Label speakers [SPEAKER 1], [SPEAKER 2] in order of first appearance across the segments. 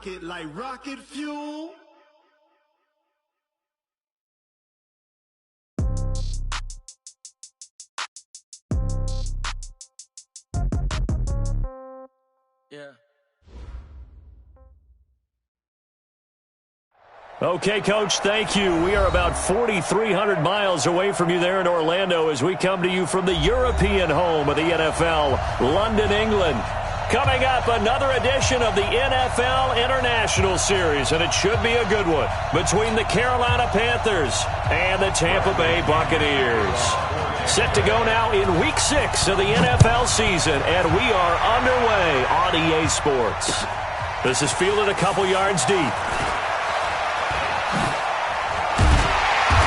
[SPEAKER 1] it like rocket fuel.
[SPEAKER 2] Yeah.
[SPEAKER 3] Okay, Coach, thank you. We are about 4,300 miles away from you there in Orlando as we come to you from the European home of the NFL, London, England. Coming up, another edition of the NFL International Series, and it should be a good one, between the Carolina Panthers and the Tampa Bay Buccaneers. Set to go now in Week 6 of the NFL season, and we are underway on EA Sports. This is fielded a couple yards deep.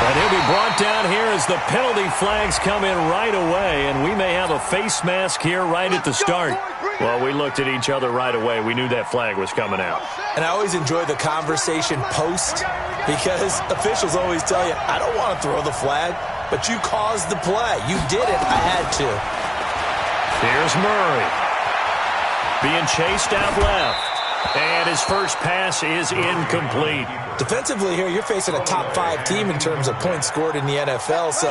[SPEAKER 3] And he'll be brought down here as the penalty flags come in right away, and we may have a face mask here right at the start. Well, we looked at each other right away. We knew that flag was coming out.
[SPEAKER 2] And I always enjoy the conversation post because officials always tell you, I don't want to throw the flag, but you caused the play. You did it. I had to.
[SPEAKER 3] Here's Murray. Being chased out left. And his first pass is incomplete.
[SPEAKER 2] Defensively here, you're facing a top 5 team in terms of points scored in the NFL. So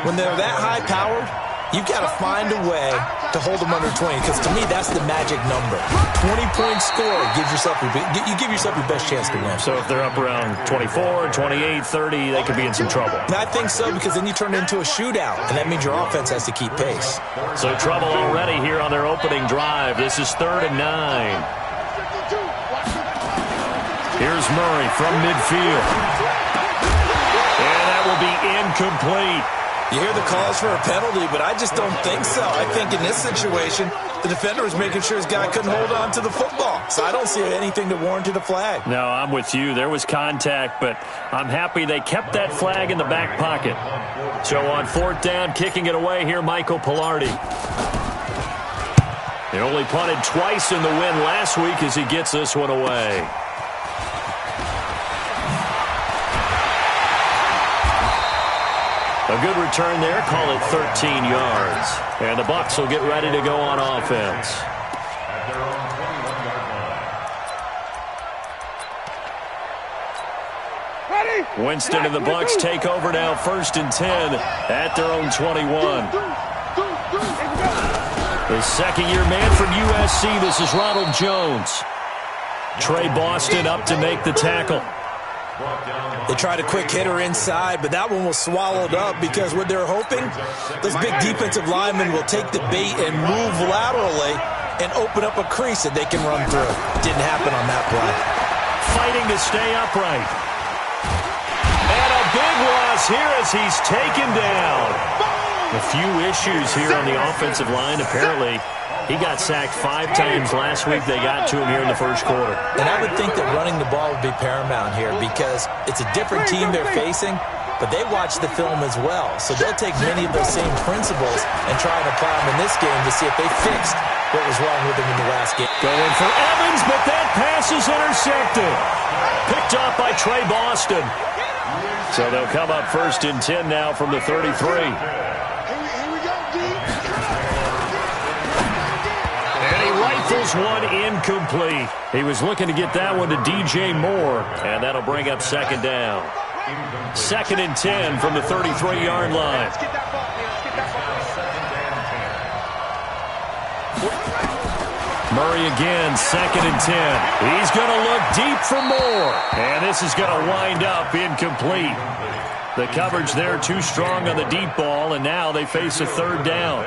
[SPEAKER 2] when they're that high-powered, you've got to find a way to hold them under 20, because to me, that's the magic number. 20-point score gives yourself you give yourself your best chance to win.
[SPEAKER 3] So if they're up around 24, 28, 30, they could be in some trouble.
[SPEAKER 2] And I think so, because then you turn it into a shootout, and that means your offense has to keep pace.
[SPEAKER 3] So trouble already here on their opening drive. This is 3rd and 9. Here's Murray from midfield. And that will be incomplete.
[SPEAKER 2] You hear the calls for a penalty, but I just don't think so. I think in this situation, the defender was making sure his guy couldn't hold on to the football. So I don't see anything to warrant a flag.
[SPEAKER 3] No, I'm with you. There was contact, but I'm happy they kept that flag in the back pocket. So on 4th down, kicking it away here, Michael Pilardi. He only punted twice in the win last week as he gets this one away. A good return there, call it 13 yards. And the Bucs will get ready to go on offense. Winston and the Bucs take over now, 1st and 10 at their own 21. The second-year man from USC, this is Ronald Jones. Trey Boston up to make the tackle.
[SPEAKER 2] They tried a quick hitter inside, but that one was swallowed up because what they're hoping, those big defensive linemen will take the bait and move laterally and open up a crease that they can run through. Didn't happen on that play.
[SPEAKER 3] Fighting to stay upright. And a big loss here as he's taken down. A few issues here on the offensive line. Apparently, he got sacked 5 times last week. They got to him here in the first quarter.
[SPEAKER 2] And I would think that running the ball would be paramount here because it's a different team they're facing, but they watch the film as well. So they'll take many of those same principles and try and apply them in this game to see if they fixed what was wrong with them in the last game.
[SPEAKER 3] Going for Evans, but that pass is intercepted. Picked off by Trey Boston. So they'll come up 1st and 10 now from the 33. Rifles one incomplete. He was looking to get that one to DJ Moore, and that'll bring up 2nd down. 2nd and 10 from the 33-yard line. Murray again, 2nd and 10. He's going to look deep for Moore, and this is going to wind up incomplete. The coverage there too strong on the deep ball, and now they face a 3rd down.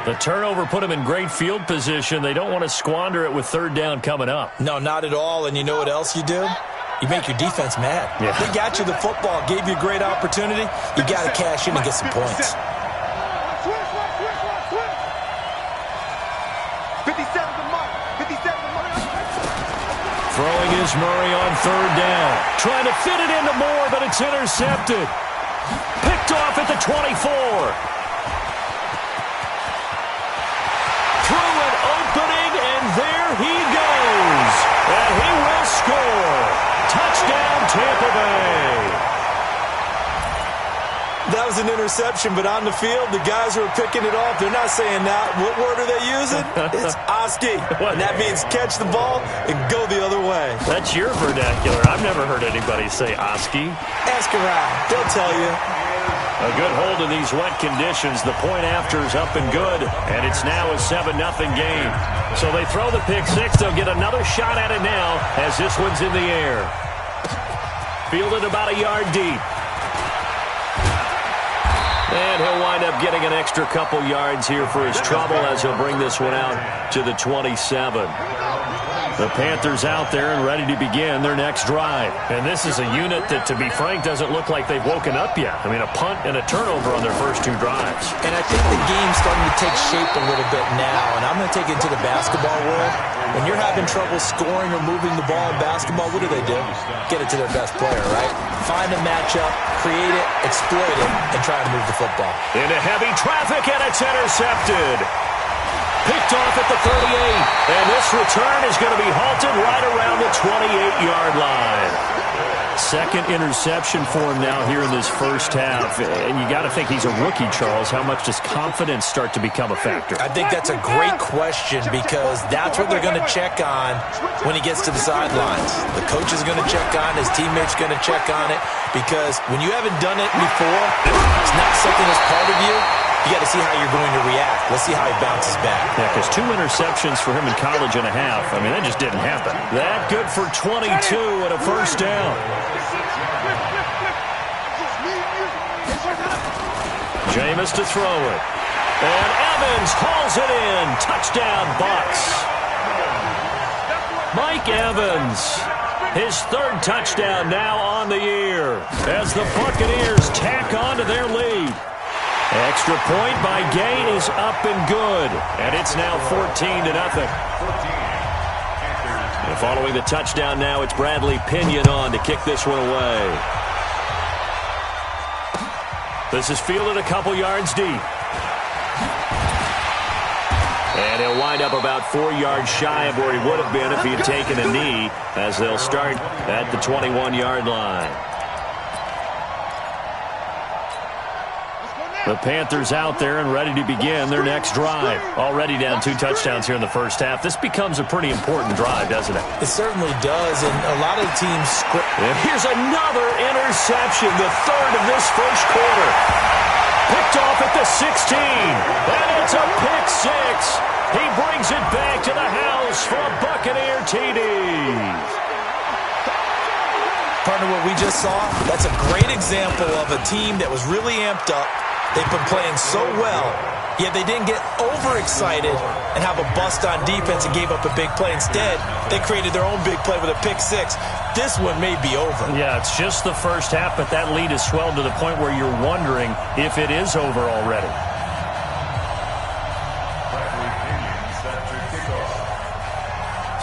[SPEAKER 3] The turnover put them in great field position. They don't want to squander it with 3rd down coming up.
[SPEAKER 2] No, not at all. And you know what else you do? You make your defense mad.
[SPEAKER 3] Yeah.
[SPEAKER 2] They got you the football, gave you a great opportunity. You got to cash in and get some points.
[SPEAKER 3] Throwing is Murray on 3rd down. Trying to fit it into Moore, but it's intercepted. Picked off at the 24. Through an opening, and there he goes. And he will score. Touchdown, Tampa Bay.
[SPEAKER 2] That was an interception, but on the field, the guys who are picking it off, they're not saying that. What word are they using? It's Oski. And that means catch the ball and go the other way.
[SPEAKER 3] That's your vernacular. I've never heard anybody say Oski.
[SPEAKER 2] Ask around. They'll tell you.
[SPEAKER 3] A good hold in these wet conditions. The point after is up and good, and it's now a 7-0 game. So they throw the pick six. They'll get another shot at it now as this one's in the air. Fielded about a yard deep. And he'll wind up getting an extra couple yards here for his trouble as he'll bring this one out to the 27. The Panthers out there and ready to begin their next drive. And this is a unit that, to be frank, doesn't look like they've woken up yet. I mean, a punt and a turnover on their first two drives.
[SPEAKER 2] And I think the game's starting to take shape a little bit now. And I'm going to take it into the basketball world. When you're having trouble scoring or moving the ball in basketball, what do? Get it to their best player, right? Find a matchup, create it, exploit it, and try to move the football.
[SPEAKER 3] Into heavy traffic, and it's intercepted. Picked off at the 38, and this return is going to be halted right around the 28-yard line. Second interception for him now here in this first half, and you got to think he's a rookie, Charles. How much does confidence start to become a factor?
[SPEAKER 2] I think that's a great question because that's what they're going to check on when he gets to the sidelines. The coach is going to check on, his teammates going to check on it, because when you haven't done it before, it's not something that's part of you. You got to see how you're going to react. Let's see how he bounces back.
[SPEAKER 3] Yeah, because 2 interceptions for him in college and a half. I mean, that just didn't happen. That good for 22 and a first down. Jameis to throw it. And Evans hauls it in. Touchdown, Bucs. Mike Evans. His third touchdown now on the year as the Buccaneers tack on to their lead. Extra point by Gay is up and good. And it's now 14-0. And following the touchdown now, it's Bradley Pinion on to kick this one away. This is fielded a couple yards deep. And he'll wind up about 4 yards shy of where he would have been if he had taken a knee, as they'll start at the 21-yard line. The Panthers out there and ready to begin their next drive. Already down 2 touchdowns here in the first half. This becomes a pretty important drive, doesn't it?
[SPEAKER 2] It certainly does, and a lot of teams script.
[SPEAKER 3] And here's another interception, the third of this first quarter. Picked off at the 16, and it's a pick six. He brings it back to the house for a Buccaneer TD.
[SPEAKER 2] Partner, what we just saw, that's a great example of a team that was really amped up. They've been playing so well, yet they didn't get overexcited and have a bust on defense and gave up a big play. Instead, they created their own big play with a pick six. This one may be over.
[SPEAKER 3] Yeah, it's just the first half, but that lead has swelled to the point where you're wondering if it is over already.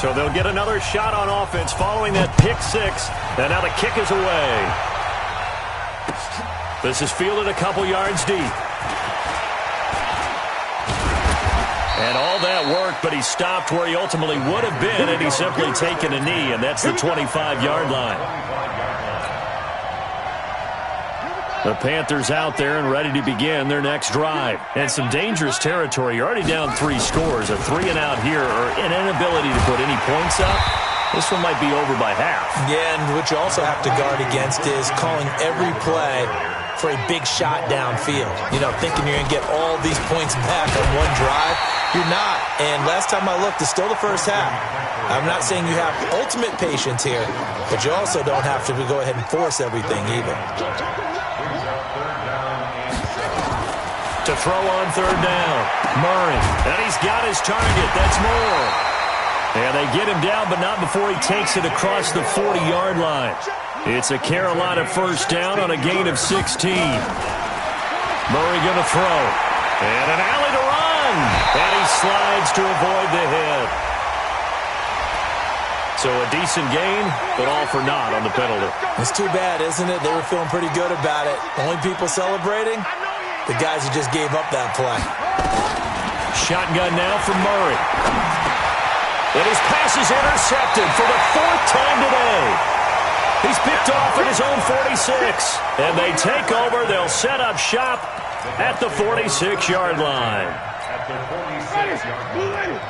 [SPEAKER 3] So they'll get another shot on offense following that pick six. And now the kick is away. This is fielded a couple yards deep. And all that worked, but he stopped where he ultimately would have been, and he's simply taken a knee, and that's the 25-yard line. The Panthers out there and ready to begin their next drive. And some dangerous territory. You're already down 3 scores. A 3-and-out here, or an inability to put any points up. This one might be over by half.
[SPEAKER 2] Yeah, and what you also have to guard against is calling every play for a big shot downfield. You know, thinking you're going to get all these points back on one drive. You're not. And last time I looked, it's still the first half. I'm not saying you have ultimate patience here, but you also don't have to go ahead and force everything either.
[SPEAKER 3] To throw on third down, Murray. And he's got his target. That's Moore. And they get him down, but not before he takes it across the 40-yard line. It's a Carolina first down on a gain of 16. Murray going to throw. And an alley to run. And he slides to avoid the hit. So a decent gain, but all for naught on the penalty.
[SPEAKER 2] It's too bad, isn't it? They were feeling pretty good about it. Only people celebrating? The guys who just gave up that play.
[SPEAKER 3] Shotgun now from Murray. And his pass is intercepted for the 4th time today. He's picked off at his own 46. And they take over. They'll set up shop at the 46-yard line.
[SPEAKER 1] At the 46-yard line.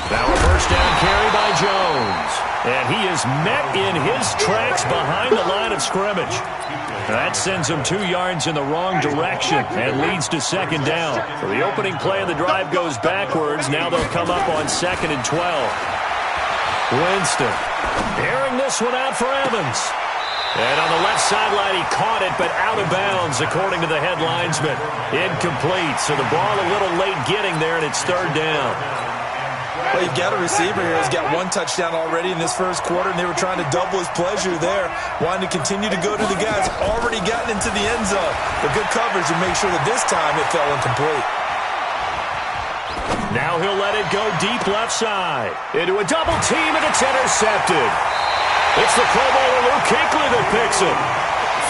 [SPEAKER 3] Now a first down carry by Jones. And he is met in his tracks behind the line of scrimmage. That sends him 2 yards in the wrong direction and leads to second down. So the opening play of the drive goes backwards. Now they'll come up on 2nd and 12. Winston airing this one out for Evans. And on the left sideline, he caught it, but out of bounds, according to the head linesman. Incomplete, so the ball a little late getting there, and it's 3rd down.
[SPEAKER 2] Well, you've got a receiver here who's got 1 touchdown already in this first quarter, and they were trying to double his pleasure there, wanting to continue to go to the guys already gotten into the end zone. But good coverage to make sure that this time it fell incomplete.
[SPEAKER 3] Now he'll let it go deep left side. Into a double team, and it's intercepted. It's the Pro Bowler Luke Kuechly that picks it.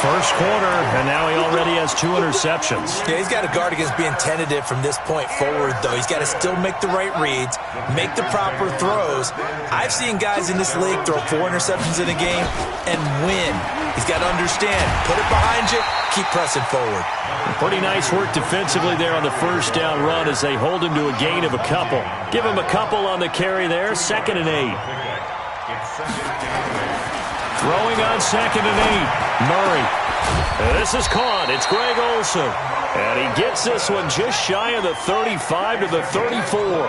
[SPEAKER 3] First quarter, and now he already has 2 interceptions.
[SPEAKER 2] Yeah, he's got to guard against being tentative from this point forward, though. He's got to still make the right reads, make the proper throws. I've seen guys in this league throw 4 interceptions in a game and win. He's got to understand, put it behind you, keep pressing forward.
[SPEAKER 3] Pretty nice work defensively there on the first down run as they hold him to a gain of a couple. Give him a couple on the carry there, 2nd and 8. Throwing on 2nd and 8. Murray. This is caught. It's Greg Olsen. And he gets this one just shy of the 35 to the 34.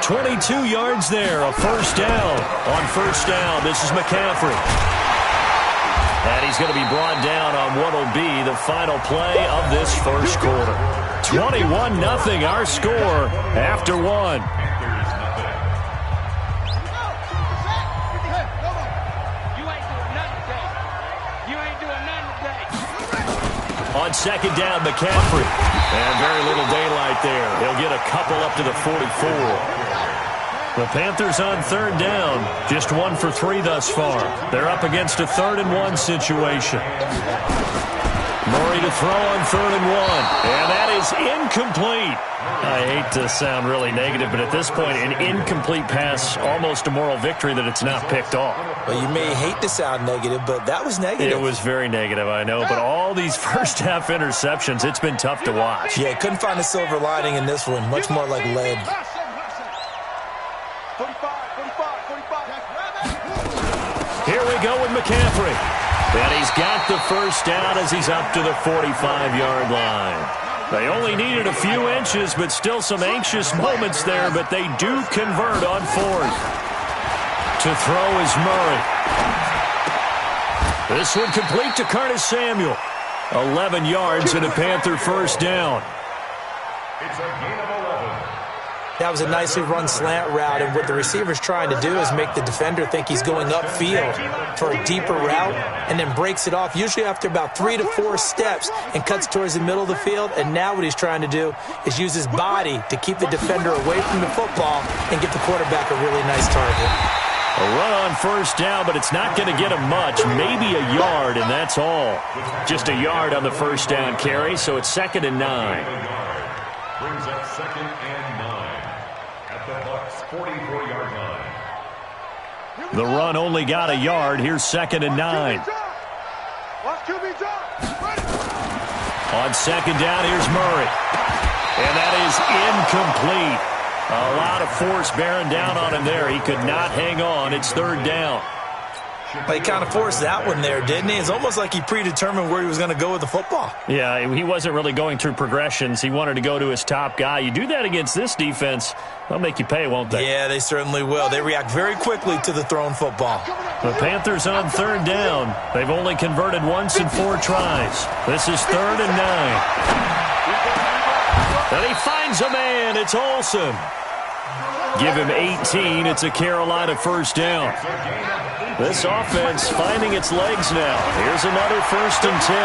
[SPEAKER 3] 22 yards there. A first down. On first down, this is McCaffrey. And he's going to be brought down on what will be the final play of this first quarter. 21-0 our score after 1. On 2nd down, McCaffrey. And very little daylight there. He'll get a couple up to the 44. The Panthers on 3rd down. Just 1 for 3 thus far. They're up against a 3rd and 1 situation. Murray to throw on 3rd and 1. And that is incomplete. I hate to sound really negative, but at this point, an incomplete pass, almost a moral victory that it's not picked off.
[SPEAKER 2] Well, you may hate to sound negative, but that was negative.
[SPEAKER 3] It was very negative, I know. But all these first-half interceptions, it's been tough to watch.
[SPEAKER 2] Yeah, couldn't find a silver lining in this one. Much more like lead.
[SPEAKER 3] Here we go with McCaffrey. And he's got the first down as he's up to the 45-yard line. They only needed a few inches, but still some anxious moments there, but they do convert on 4th. To throw is Murray. This one complete to Curtis Samuel. 11 yards and a Panther first down.
[SPEAKER 1] It's a gain of 11.
[SPEAKER 2] That was a nicely run slant route, and what the receiver's trying to do is make the defender think he's going upfield for a deeper route and then breaks it off, usually after about 3 to 4 steps, and cuts towards the middle of the field. And now what he's trying to do is use his body to keep the defender away from the football and give the quarterback a really nice target.
[SPEAKER 3] A run on first down, but it's not going to get him much, maybe a yard, and that's all. Just a yard on the first down carry, so it's 2nd and 9.
[SPEAKER 1] Brings up 2nd and 9 at the Bucs 44-yard line.
[SPEAKER 3] The run only got a yard. Here's 2nd and 9. On 2nd down, here's Murray. And that is incomplete. A lot of force bearing down on him there. He could not hang on. It's 3rd down.
[SPEAKER 2] Well, he kind of forced that one there, didn't he? It's almost like he predetermined where he was going to go with the football.
[SPEAKER 3] Yeah, he wasn't really going through progressions. He wanted to go to his top guy. You do that against this defense, they'll make you pay, won't they?
[SPEAKER 2] Yeah, they certainly will. They react very quickly to the thrown football.
[SPEAKER 3] The Panthers on 3rd down. They've only converted once in 4 tries. This is 3rd and 9. And he finds a man. It's Olsen. Give him 18. It's a Carolina first down. This offense finding its legs now. Here's another 1st and 10.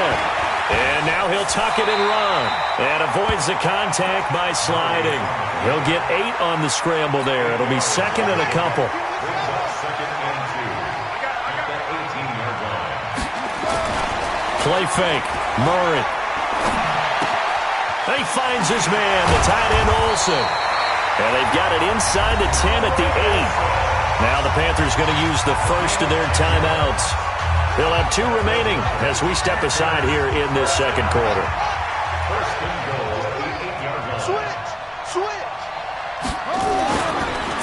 [SPEAKER 3] And now he'll tuck it and run. And avoids the contact by sliding. He'll get 8 on the scramble there. It'll be 2nd and a couple. Play fake. Murray. And he finds his man, the tight end Olsen. And they've got it inside the 10 at the 8. Now the Panthers going to use the first of their timeouts. They'll have 2 remaining as we step aside here in this second quarter.
[SPEAKER 1] First and goal at the 8-yard line.
[SPEAKER 4] Switch!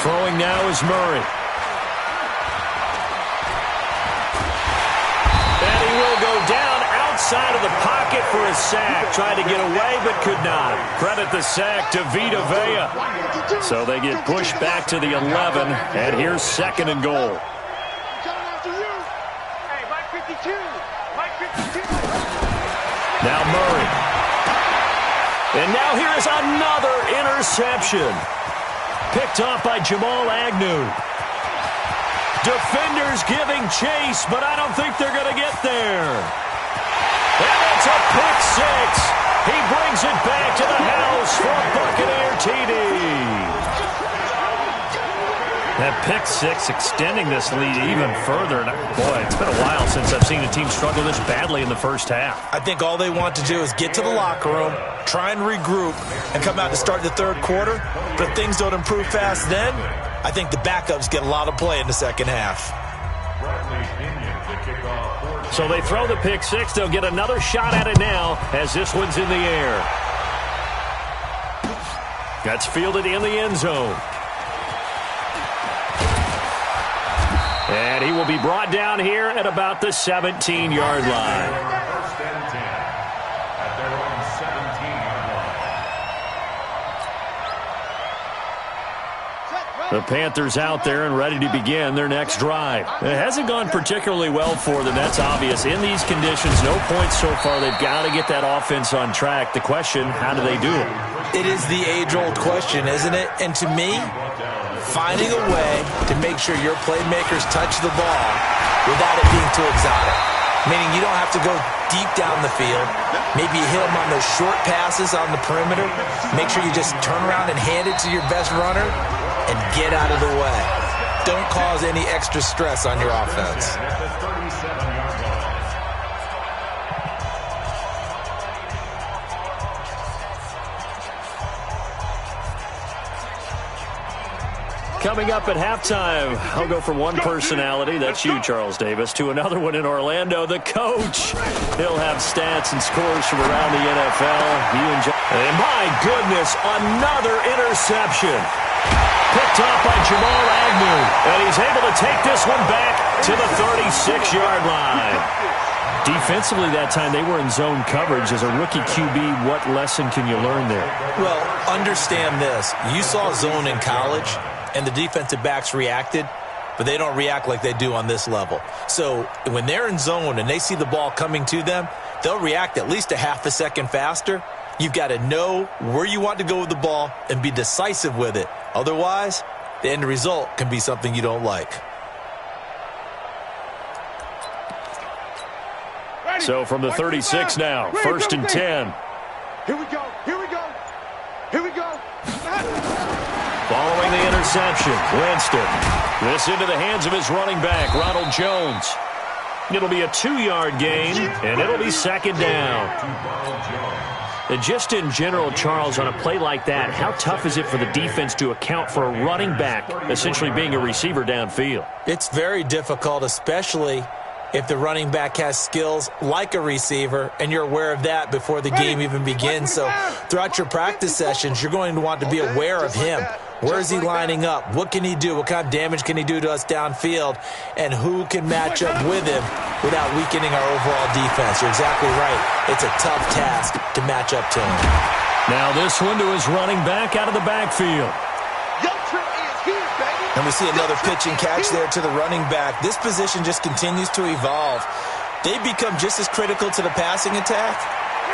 [SPEAKER 3] Throwing now is Murray. And he will go down outside of the pocket for a sack. Tried to get away but could not. Credit the sack to Vita Vea. So they get pushed back to the 11, and here's second and goal. Now Murray. And now here is another interception. Picked off by Jamal Agnew. Defenders giving chase, but I don't think they're going to get there. And it's a pick six. He brings it back to the house for a Buccaneer TD. That pick six extending this lead even further. And boy, it's been a while since I've seen a team struggle this badly in the first half.
[SPEAKER 2] I think all they want to do is get to the locker room, try and regroup, and come out to start the third quarter. But if things don't improve fast then, I think the backups get a lot of play in the second half.
[SPEAKER 3] So they throw the pick six. They'll get another shot at it now as this one's in the air. That's fielded in the end zone. And he will be brought down here at about the 17-yard line.
[SPEAKER 1] First and 10 at their own 17-yard line.
[SPEAKER 3] The Panthers out there and ready to begin their next drive. It hasn't gone particularly well for them. That's obvious. In these conditions, no points so far. They've got to get that offense on track. The question, how do they do it?
[SPEAKER 2] It is the age-old question, isn't it? And to me, finding a way to make sure your playmakers touch the ball without it being too exotic. Meaning you don't have to go deep down the field. Maybe you hit them on those short passes on the perimeter. Make sure you just turn around and hand it to your best runner and get out of the way. Don't cause any extra stress on your offense.
[SPEAKER 3] Coming up at halftime, I'll go from one personality, that's you, Charles Davis, to another one in Orlando, the coach. He'll have stats and scores from around the NFL. And my goodness, another interception. Picked off by Jamal Agnew. And he's able to take this one back to the 36-yard line. Defensively that time, they were in zone coverage. As a rookie QB, what lesson can you learn there?
[SPEAKER 2] Well, understand this. You saw zone in college, and the defensive backs reacted, but they don't react like they do on this level. So when they're in zone and they see the ball coming to them, they'll react at least a half a second faster. You've got to know where you want to go with the ball and be decisive with it. Otherwise, the end result can be something you don't like.
[SPEAKER 3] So from the 36 now, first and 10.
[SPEAKER 4] Here we go.
[SPEAKER 3] Following the interception, Winston. This into the hands of his running back, Ronald Jones. It'll be a 2-yard gain, and it'll be second down. And just in general, Charles, on a play like that, how tough is it for the defense to account for a running back essentially being a receiver downfield?
[SPEAKER 2] It's very difficult, especially if the running back has skills like a receiver, and you're aware of that before the game even begins. So throughout your practice sessions, you're going to want to be aware of him. Where is he lining up? What can he do? What kind of damage can he do to us downfield? And who can match up with him without weakening our overall defense? You're exactly right. It's a tough task to match up to him.
[SPEAKER 3] Now this one to his running back out of the backfield.
[SPEAKER 2] And we see another pitch and catch there to the running back. This position just continues to evolve. They become just as critical to the passing attack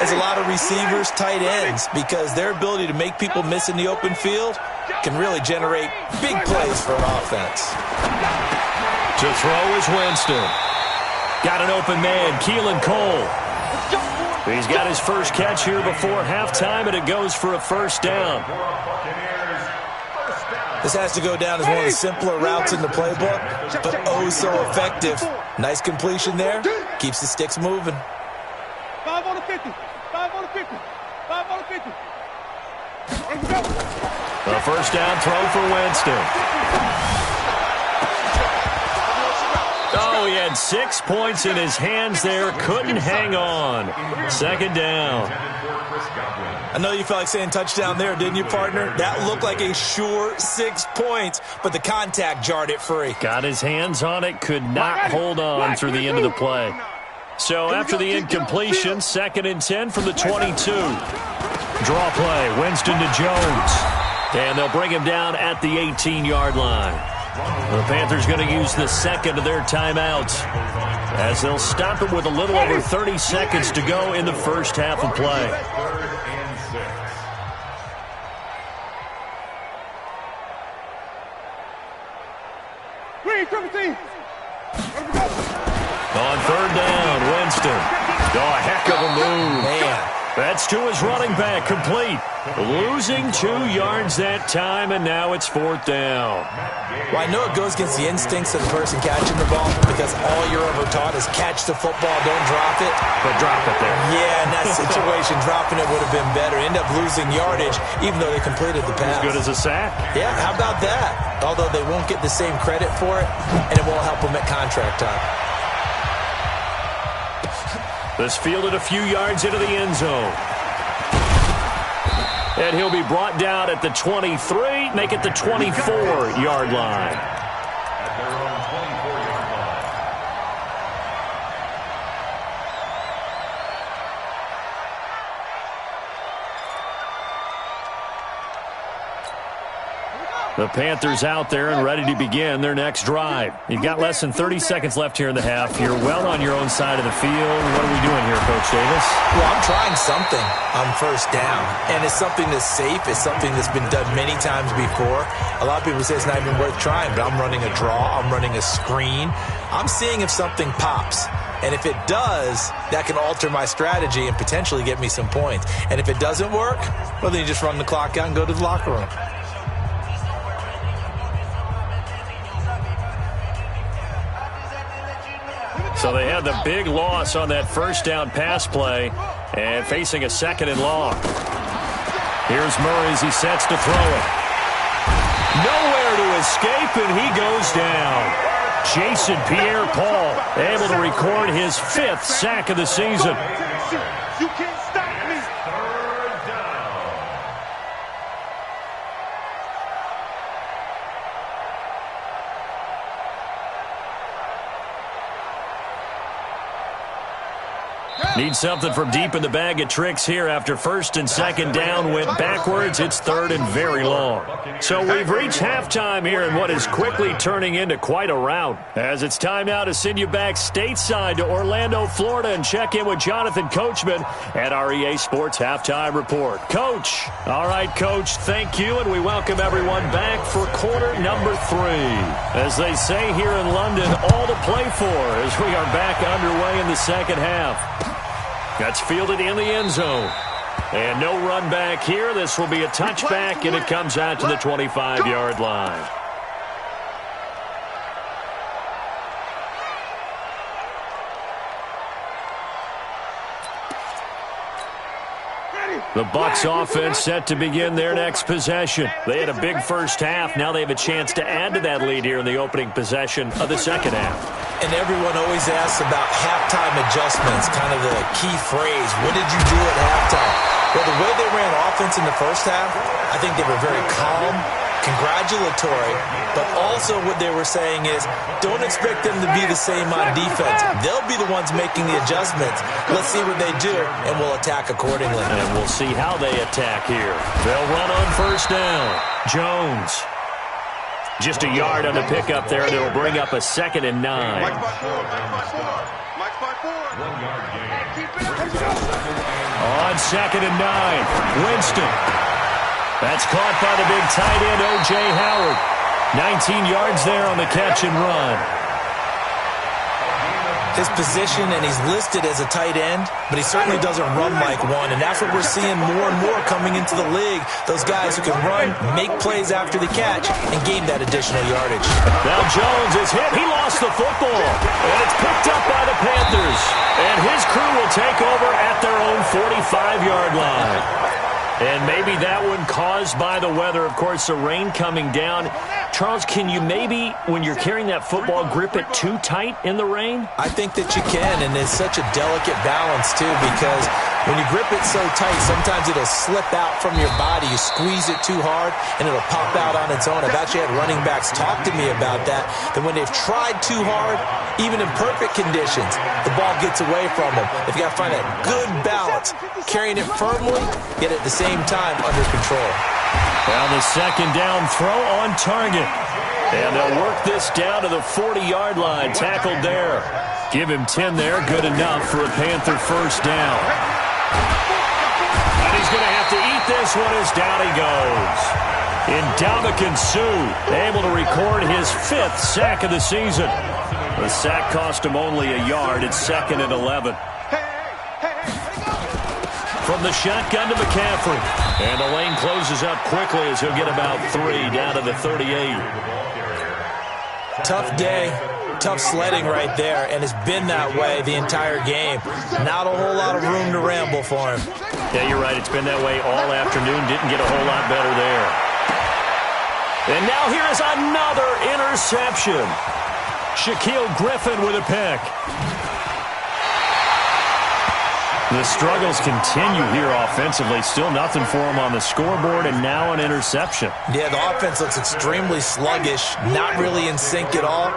[SPEAKER 2] as a lot of receivers, tight ends, because their ability to make people miss in the open field can really generate big plays for an offense.
[SPEAKER 3] To throw is Winston. Got an open man, Keelan Cole. He's got his first catch here before halftime, and it goes for a first down.
[SPEAKER 2] This has to go down as one of the simpler routes in the playbook, but oh so effective. Nice completion there. Keeps the sticks moving.
[SPEAKER 4] 5 on the 50. 5 on the 50. 5 on the 50. Let's go.
[SPEAKER 3] A first down throw for Winston. Oh, he had 6 points in his hands there. Couldn't hang on. Second down.
[SPEAKER 2] I know you felt like saying touchdown there, didn't you, partner? That looked like a sure 6 points, but the contact jarred it free.
[SPEAKER 3] Got his hands on it, could not hold on through the end of the play. So after the incompletion, 2nd and 10 from the 22. Draw play, Winston to Jones. And they'll bring him down at the 18-yard line. The Panthers going to use the second of their timeouts as they'll stop it with a little over 30 seconds to go in the first half of play. On third down, Winston. Oh, a heck of a move.
[SPEAKER 2] Man.
[SPEAKER 3] That's to his running back, complete. Losing 2 yards that time, and now it's 4th down.
[SPEAKER 2] Well, I know it goes against the instincts of the person catching the ball because all you're ever taught is catch the football, don't drop it.
[SPEAKER 3] But drop it there.
[SPEAKER 2] Yeah, in that situation, dropping it would have been better. End up losing yardage, even though they completed the pass.
[SPEAKER 3] As good as a sack.
[SPEAKER 2] Yeah, how about that? Although they won't get the same credit for it, and it won't help them at contract time.
[SPEAKER 3] This fielded a few yards into the end zone. And he'll be brought down at the 23, make it the 24-yard line.
[SPEAKER 1] At their own 24-yard line.
[SPEAKER 3] The Panthers out there and ready to begin their next drive. You've got less than 30 seconds left here in the half. You're well on your own side of the field. What are we doing here, Coach Davis?
[SPEAKER 2] Well, I'm trying something on first down, and it's something that's safe. It's something that's been done many times before. A lot of people say it's not even worth trying, but I'm running a draw. I'm running a screen. I'm seeing if something pops. And if it does, that can alter my strategy and potentially get me some points. And if it doesn't work, well, then you just run the clock out and go to the locker room.
[SPEAKER 3] So they had the big loss on that first down pass play and facing a 2nd and long. Here's Murray as he sets to throw it. Nowhere to escape, and he goes down. Jason Pierre-Paul able to record his 5th sack of the season.
[SPEAKER 4] You can't stop me.
[SPEAKER 1] Third down.
[SPEAKER 3] Need something from deep in the bag of tricks here after 1st and 2nd down went backwards. It's 3rd and very long. So we've reached halftime here in what is quickly turning into quite a rout. As it's time now to send you back stateside to Orlando, Florida, and check in with Jonathan Coachman at our EA Sports Halftime Report. Coach. All right, Coach, thank you, and we welcome everyone back for quarter number 3. As they say here in London, all to play for as we are back underway in the second half. That's fielded in the end zone. And no run back here. This will be a touchback, and it comes out to the 25-yard line. The Bucs offense set to begin their next possession. They had a big first half. Now they have a chance to add to that lead here in the opening possession of the second half.
[SPEAKER 2] And everyone always asks about halftime adjustments, kind of the key phrase. What did you do at halftime? Well, the way they ran offense in the first half, I think they were very calm, congratulatory, but also what they were saying is don't expect them to be the same on defense. They'll be the ones making the adjustments. Let's see what they do, and we'll attack accordingly.
[SPEAKER 3] And we'll see how they attack here. They'll run on first down. Jones. Just a yard on the pickup there, and it'll bring up a 2nd and 9.
[SPEAKER 4] Mike's by 4. Mike's by 4.
[SPEAKER 1] 1 yard gain.
[SPEAKER 3] On 2nd and 9, Winston. That's caught by the big tight end, O.J. Howard. 19 yards there on the catch and run.
[SPEAKER 2] His position, and he's listed as a tight end, but he certainly doesn't run like one, and that's what we're seeing more and more coming into the league. Those guys who can run, make plays after the catch, and gain that additional yardage.
[SPEAKER 3] Now Jones is hit. He lost the football, and it's picked up by the Panthers. And his crew will take over at their own 45-yard line. And maybe that one caused by the weather. Of course, the rain coming down. Charles, can you maybe, when you're carrying that football, grip it too tight in the rain?
[SPEAKER 2] I think that you can, and it's such a delicate balance, too, because when you grip it so tight, sometimes it'll slip out from your body. You squeeze it too hard, and it'll pop out on its own. I've actually had running backs talk to me about that when they've tried too hard, even in perfect conditions, the ball gets away from them. If you got to find that good balance, carrying it firmly, yet at the same time under control.
[SPEAKER 3] Well, the second down throw on target. And they'll work this down to the 40-yard line. Tackled there. Give him 10 there. Good enough for a Panther first down. And he's going to have to eat this one as down he goes. Ndamukong Suh able to record his 5th sack of the season. The sack cost him only a yard. It's 2nd and 11. From the shotgun to McCaffrey. And the lane closes up quickly as he'll get about 3 down to the 38.
[SPEAKER 2] Tough day, tough sledding right there, and it's been that way the entire game. Not a whole lot of room to ramble for him.
[SPEAKER 3] Yeah, you're right. It's been that way all afternoon. Didn't get a whole lot better there. And now here is another interception. Shaquille Griffin with a pick. The struggles continue here offensively. Still nothing for him on the scoreboard, and now an interception.
[SPEAKER 2] Yeah, the offense looks extremely sluggish, not really in sync at all.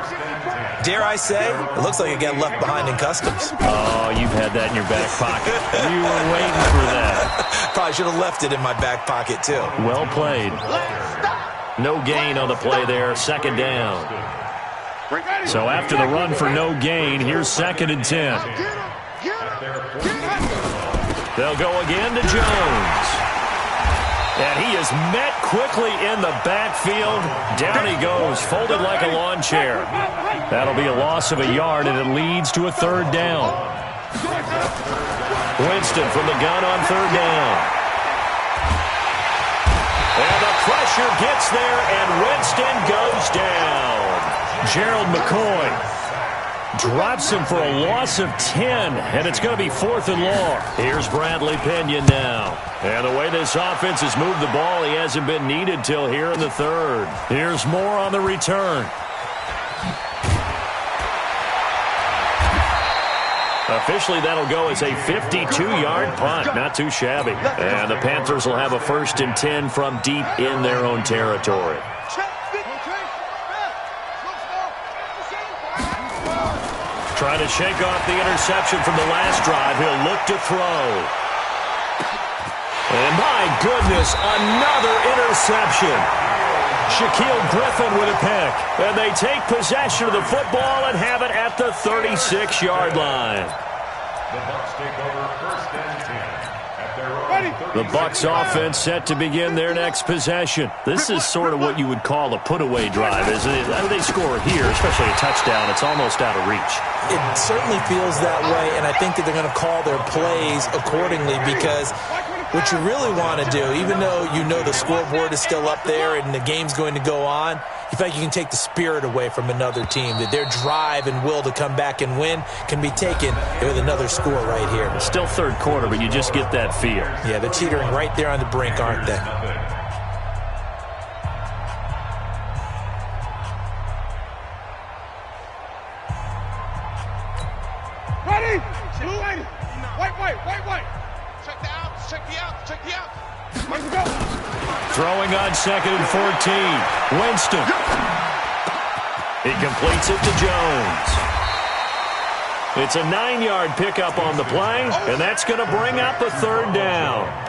[SPEAKER 2] Dare I say, it looks like it got left behind in customs.
[SPEAKER 3] Oh, you've had that in your back pocket. You were waiting for that.
[SPEAKER 2] Probably should have left it in my back pocket, too.
[SPEAKER 3] Well played. No gain on the play there, 2nd down. So after the run for no gain, here's 2nd and 10. They'll go again to Jones. And he is met quickly in the backfield. Down he goes, folded like a lawn chair. That'll be a loss of a yard, and it leads to a 3rd down. Winston from the gun on 3rd down. And the pressure gets there, and Winston goes down. Gerald McCoy drops him for a loss of 10, and it's going to be 4th and long. Here's Bradley Pinion now. And the way this offense has moved the ball, he hasn't been needed till here in the 3rd. Here's Moore on the return. Officially, that'll go as a 52-yard punt. Not too shabby. And the Panthers will have a 1st and 10 from deep in their own territory. Trying to shake off the interception from the last drive. He'll look to throw. And my goodness, another interception. Shaquille Griffin with a pick. And they take possession of the football and have it at the 36-yard line.
[SPEAKER 1] The Bucs take over 1st and 10.
[SPEAKER 3] The Bucs offense set to begin their next possession. This is sort of what you would call a put-away drive, isn't it? They score here, especially a touchdown. It's almost out of reach.
[SPEAKER 2] It certainly feels that way, and I think that they're going to call their plays accordingly because what you really want to do, even though you know the scoreboard is still up there and the game's going to go on, you feel like you can take the spirit away from another team, that their drive and will to come back and win can be taken with another score right here.
[SPEAKER 3] Still 3rd quarter, but you just get that feel.
[SPEAKER 2] Yeah, they're teetering right there on the brink, aren't they?
[SPEAKER 4] Ready? Blue lady. White. Check the out. Check the out. Let's go.
[SPEAKER 3] Throwing on 2nd and 14. Winston. He completes it to Jones. It's a 9-yard pickup on the play, and that's going to bring up a 3rd down.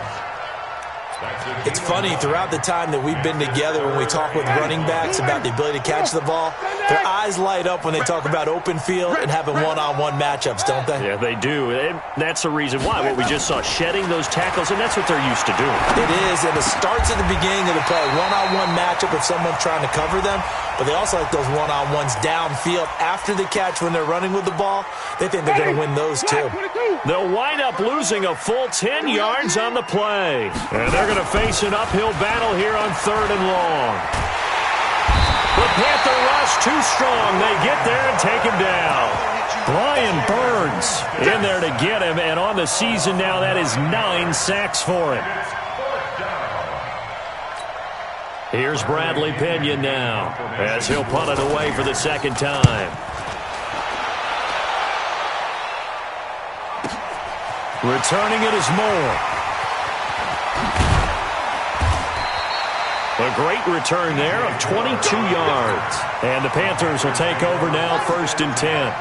[SPEAKER 2] It's funny, throughout the time that we've been together, when we talk with running backs about the ability to catch the ball, their eyes light up when they talk about open field and having one-on-one matchups, don't they?
[SPEAKER 3] Yeah, they do. And that's the reason why. What we just saw, shedding those tackles, and that's what they're used to doing.
[SPEAKER 2] It is, and it starts at the beginning of the play. One-on-one matchup if someone's trying to cover them, but they also like those one-on-ones downfield after the catch when they're running with the ball. They think they're going to win those, too.
[SPEAKER 3] They'll wind up losing a full 10 yards on the play. And they're going to face an uphill battle here on 3rd and long. The Panther rush too strong. They get there and take him down. Brian Burns in there to get him, and on the season now, that is 9 sacks for him. Here's Bradley Pinion now as he'll punt it away for the second time. Returning it is Moore. A great return there of 22 yards. And the Panthers will take over now, 1st and 10.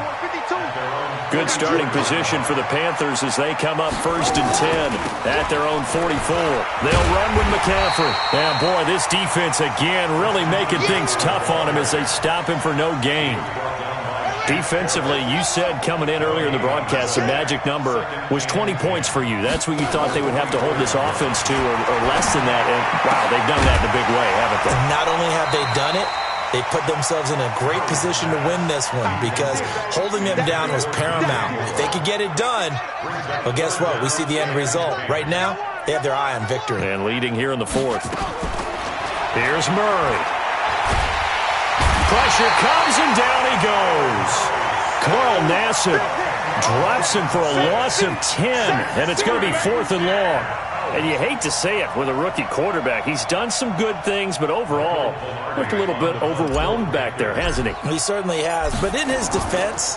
[SPEAKER 3] Good starting position for the Panthers as they come up 1st and 10 at their own 44. They'll run with McCaffrey. And boy, this defense again really making things tough on him as they stop him for no gain. Defensively, you said coming in earlier in the broadcast, the magic number was 20 points for you. That's what you thought they would have to hold this offense to, or less than that. And, wow, they've done that in a big way, haven't they?
[SPEAKER 2] Not only have they done it, they put themselves in a great position to win this one because holding them down was paramount. If they could get it done, well, guess what? We see the end result. Right now, they have their eye on victory.
[SPEAKER 3] And leading here in the 4th. Here's Murray. Pressure comes, and down he goes. Carl Nassib drops him for a loss of 10, and it's going to be 4th and long. And you hate to say it with a rookie quarterback. He's done some good things, but overall, looked a little bit overwhelmed back there, hasn't he?
[SPEAKER 2] He certainly has, but in his defense,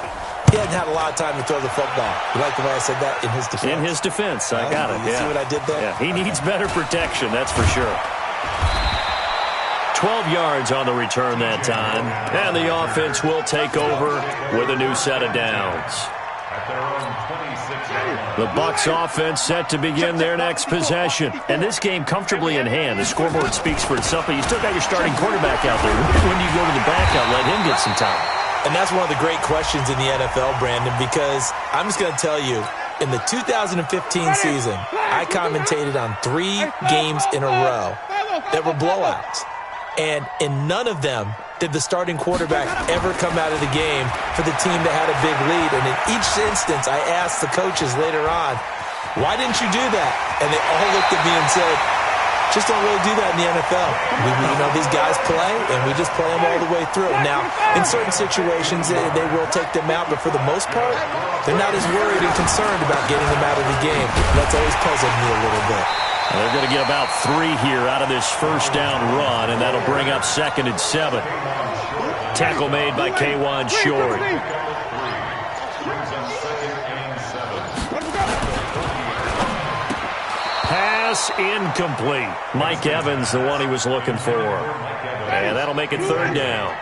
[SPEAKER 2] he hadn't had a lot of time to throw the football. You like the way I said that? In his defense?
[SPEAKER 3] In his defense, I got it,
[SPEAKER 2] You see what I did there?
[SPEAKER 3] Yeah, he needs better protection, that's for sure. 12 yards on the return that time. And the offense will take over with a new set of downs. The Bucs offense set to begin their next possession. And this game comfortably in hand. The scoreboard speaks for itself, but you still got your starting quarterback out there. When do you go to the backup, let him get some time?
[SPEAKER 2] And that's one of the great questions in the NFL, Brandon, because I'm just going to tell you, in the 2015 season, I commentated on 3 games in a row that were blowouts. And in none of them did the starting quarterback ever come out of the game for the team that had a big lead. And in each instance, I asked the coaches later on, why didn't you do that? And they all looked at me and said, just don't really do that in the NFL. These guys play, and we just play them all the way through. Now, in certain situations, they will take them out, but for the most part, they're not as worried and concerned about getting them out of the game. That's always puzzled me a little bit.
[SPEAKER 3] They're going to get about 3 here out of this first down run, and that'll bring up 2nd and 7. Tackle made by K'Wan Short. Pass incomplete. Mike Evans, the one he was looking for. And that'll make it 3rd down.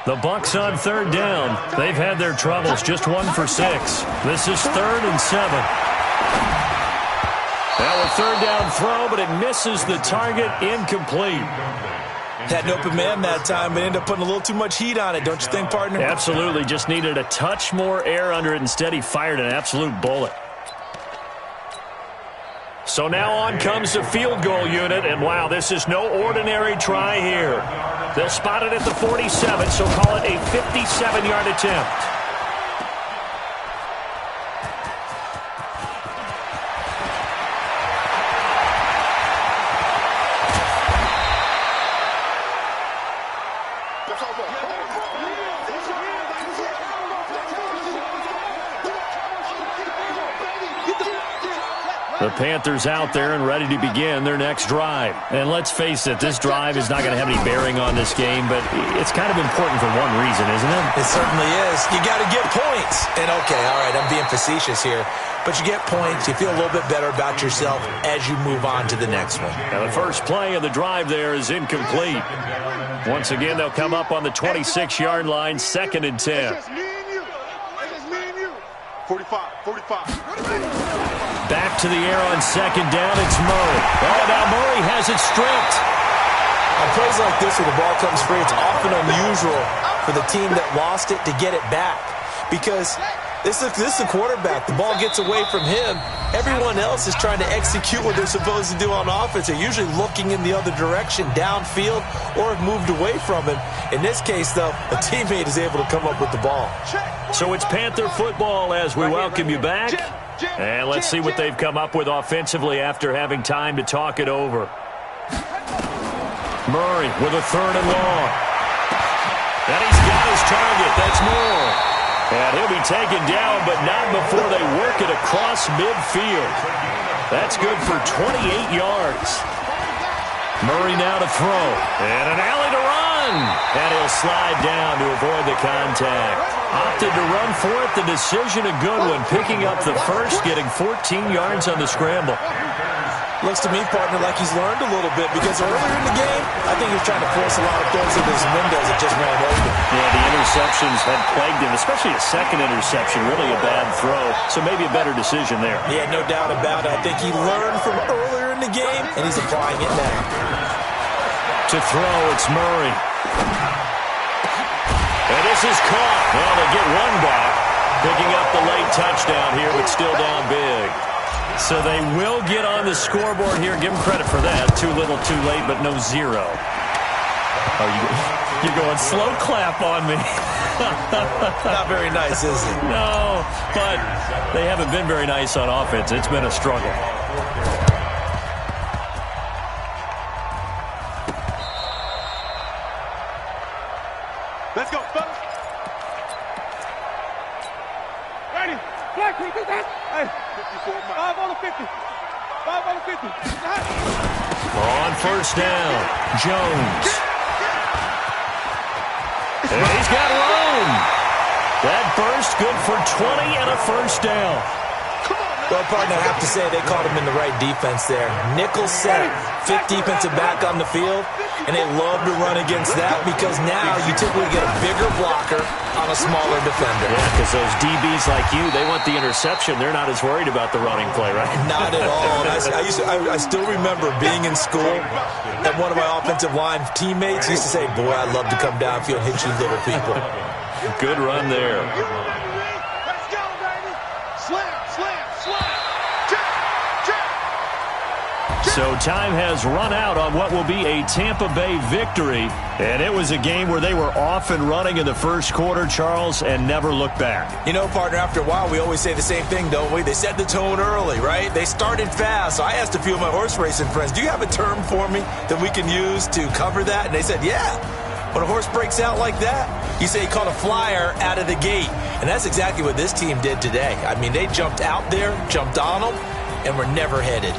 [SPEAKER 3] The Bucs on 3rd down. They've had their troubles, just 1 for 6. This is 3rd and 7. Now a 3rd down throw, but it misses the target, incomplete.
[SPEAKER 2] Had an open man that time, but ended up putting a little too much heat on it, don't you think, partner?
[SPEAKER 3] Absolutely, just needed a touch more air under it. Instead, he fired an absolute bullet. So now on comes the field goal unit, and wow, this is no ordinary try here. They'll spot it at the 47, so call it a 57-yard attempt. The Panthers out there and ready to begin their next drive. And let's face it, this drive is not going to have any bearing on this game, but it's kind of important for one reason, isn't it?
[SPEAKER 2] It certainly is. You got to get points. And okay, all right, I'm being facetious here, but you get points, you feel a little bit better about yourself as you move on to the next one.
[SPEAKER 3] Now the first play of the drive there is incomplete. Once again, they'll come up on the 26-yard line, 2nd and 10.
[SPEAKER 4] 45.
[SPEAKER 3] Back to the air on 2nd down, it's Murray. Oh, now Murray has it stripped.
[SPEAKER 2] On plays like this where the ball comes free, it's often unusual for the team that lost it to get it back. Because this is a quarterback. The ball gets away from him. Everyone else is trying to execute what they're supposed to do on offense. They're usually looking in the other direction, downfield, or have moved away from him. In this case, though, a teammate is able to come up with the ball.
[SPEAKER 3] So it's Panther football as we welcome you back. And let's see what they've come up with offensively after having time to talk it over. Murray with a 3rd and long. And he's got his target. That's Moore. And he'll be taken down, but not before they work it across midfield. That's good for 28 yards. Murray now to throw. And an alley to run. And he'll slide down to avoid the contact. Opted to run for it. The decision a good one. Picking up the first, getting 14 yards on the scramble.
[SPEAKER 2] Looks to me, partner, like he's learned a little bit because earlier in the game, I think he was trying to force a lot of throws into his windows that just ran open.
[SPEAKER 3] Yeah, the interceptions had plagued him, especially a second interception, really a bad throw. So maybe a better decision there.
[SPEAKER 2] Yeah, no doubt about it. I think he learned from earlier in the game, and he's applying it now.
[SPEAKER 3] To throw, it's Murray. And this is caught. Well, they get one back. Picking up the late touchdown here, but still down big. So they will get on the scoreboard here. Give them credit for that. Too little, too late, but no zero. Oh, you're going slow clap on me.
[SPEAKER 2] Not very nice, is it?
[SPEAKER 3] No, but they haven't been very nice on offense. It's been a struggle.
[SPEAKER 4] Let's go, fellas. Ready? Black, can you do that? Hey, 5 on the 50. 5 on the 50.
[SPEAKER 3] On first down, Jones. And he's got room. That burst good for 20 and a first down.
[SPEAKER 2] Well, partner, I have to say they caught him in the right defense there. Nickel set, fifth defensive back on the field, and they love to run against that because now you typically get a bigger blocker on a smaller defender.
[SPEAKER 3] Yeah, because those DBs like you, they want the interception. They're not as worried about the running play, right?
[SPEAKER 2] Not at all. I still remember being in school, and one of my offensive line teammates used to say, boy, I'd love to come downfield and hit you little people.
[SPEAKER 3] Good run there.
[SPEAKER 4] Let's go, baby. Slam, slam, slam. Check, check.
[SPEAKER 3] So time has run out on what will be a Tampa Bay victory. And it was a game where they were off and running in the first quarter, Charles, and never looked back.
[SPEAKER 2] You know, partner, after a while, we always say the same thing, don't we? They set the tone early, right? They started fast. So I asked a few of my horse racing friends, do you have a term for me that we can use to cover that? And they said, yeah. When a horse breaks out like that, you say he caught a flyer out of the gate. And that's exactly what this team did today. I mean, they jumped out there, jumped on them, and were never headed.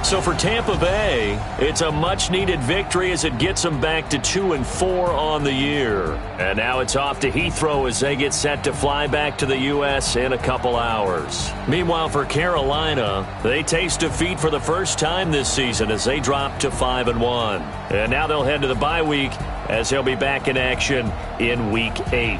[SPEAKER 3] So for Tampa Bay, it's a much-needed victory as it gets them back to 2-4 on the year. And now it's off to Heathrow as they get set to fly back to the U.S. in a couple hours. Meanwhile, for Carolina, they taste defeat for the first time this season as they drop to 5-1. And now they'll head to the bye week as they'll be back in action in Week 8.